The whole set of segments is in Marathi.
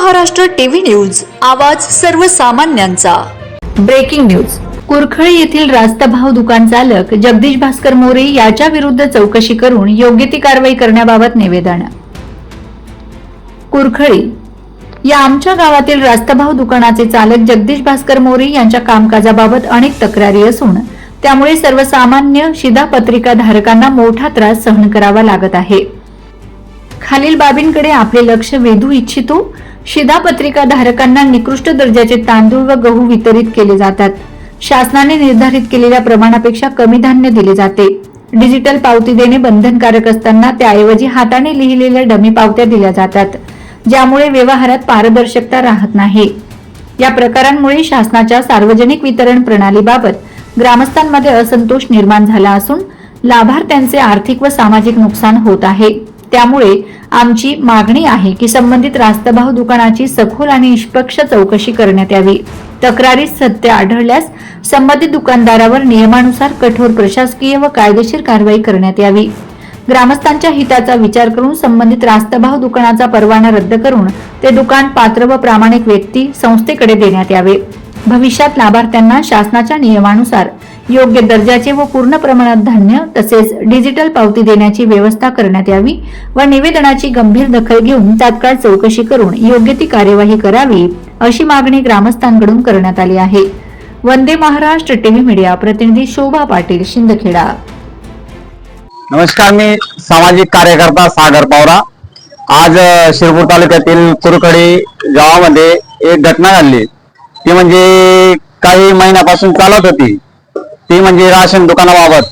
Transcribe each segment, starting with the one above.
महाराष्ट्र टीव्ही न्यूज, आवाज सर्वसामान्यांचा। Breaking news. कुरखळी येथील रास्तभाव दुकान चालक जगदीश भास्कर मोरे याच्या विरुद्ध चौकशी करून योग्य ती कारवाई करण्याबाबत निवेदन। कुरखळी या आमच्या गावातील रास्तभाव दुकानाचे चालक जगदीश भास्कर मोरे यांच्या कामकाजाबाबत अनेक तक्रारी असून त्यामुळे सर्वसामान्य शिधापत्रिका धारकांना मोठा त्रास सहन करावा लागत आहे। खालील बाबींकडे आपले लक्ष वेधू इच्छितो। शिधापत्रिका धारकांना निकृष्ट दर्जाचे तांदूळ व गहू वितरित केले जातात। शासनाने निर्धारित केलेल्या प्रमाणापेक्षा कमी धान्य दिले जाते। डिजिटल पावती देणे बंधनकारक असताना त्याऐवजी हाताने लिहिलेल्या डमी पावत्या दिल्या जातात, ज्यामुळे व्यवहारात पारदर्शकता राहत नाही। या प्रकारांमुळे शासनाच्या सार्वजनिक वितरण प्रणालीबाबत ग्रामस्थांमध्ये असंतोष निर्माण झाला असून लाभार्थ्यांचे आर्थिक व सामाजिक नुकसान होत आहे। त्यामुळे आमची मागणी आहे की संबंधित रास्तभाव दुकानाची सखोल आणि निष्पक्ष चौकशी करण्यात यावी। तक्रारीत सत्य आढळल्यास संबंधित दुकानदारावर नियमानुसार कठोर प्रशासकीय व कायदेशीर कारवाई करण्यात यावी। ग्रामस्थांच्या हिताचा विचार करून संबंधित रास्तभाव दुकानाचा परवाना रद्द करून ते दुकान पात्र व प्रामाणिक व्यक्ती संस्थेकडे देण्यात यावे। भविष्यात लाभार्थ्यांना शासनाच्या नियमानुसार योग्य दर्जाचे व पूर्ण प्रमाणात धान्य तसेच डिजिटल पावती देण्याची व्यवस्था करण्यात यावी व निवेदनाची गंभीर दखल घेऊन तात्काळ चौकशी करून योग्य ती कार्यवाही करावी, अशी मागणी ग्रामस्थांकडून करण्यात आली आहे। वंदे महाराष्ट्र टीव्ही मीडिया प्रतिनिधी शोभा पाटील, शिंदखेडा। नमस्कार, मी सामाजिक कार्यकर्ता सागर पवार। आज शिरपूर तालुक्यातील कुरखळी गावामध्ये एक घटना घडली। ती म्हणजे काही महिन्यापासून चालत होती। ती म्हणजे राशन दुकानाबाबत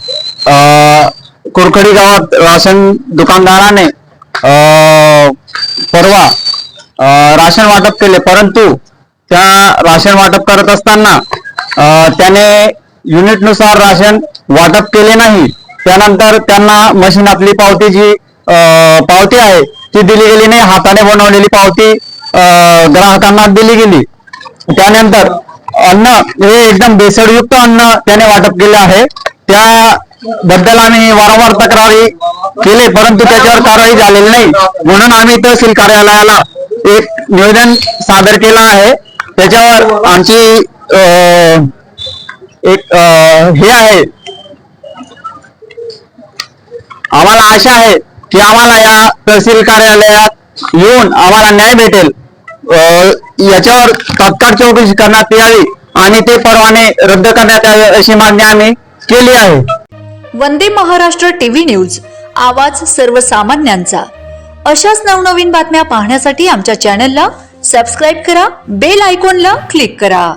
कुरखळी गावात राशन दुकानदाराने परवा राशन वाटप केले, परंतु त्या राशन वाटप करत असताना त्याने युनिटनुसार राशन वाटप केले नाही। त्यानंतर त्यांना मशीनातली पावती जी पावती आहे ती दिली गेली नाही, हाताने बनवलेली पावती ग्राहकांना दिली गेली। त्यानंतर अन्न हे एकदम भेसळयुक्त अन्न त्याने वाटप केले आहे। त्याबद्दल आम्ही वारंवार तक्रारी केले, परंतु त्याच्यावर कारवाई झालेली नाही। म्हणून आम्ही तहसील कार्यालयाला एक निवेदन सादर केलं आहे। त्याच्यावर आमची एक हे आहे, आम्हाला आशा आहे की आम्हाला या तहसील कार्यालयात येऊन आम्हाला न्याय भेटेल। याच्यावर तात्काळ चौकशी करण्यात यावी आणि ते परवाने रद्द करण्यात यावे, अशी मागणी आम्ही केली आहे। वंदे महाराष्ट्र टीव्ही न्यूज, आवाज सर्वसामान्यांचा। अशाच नवनवीन बातम्या पाहण्यासाठी आमच्या चॅनलला सबस्क्राईब करा, बेल आयकॉनला क्लिक करा।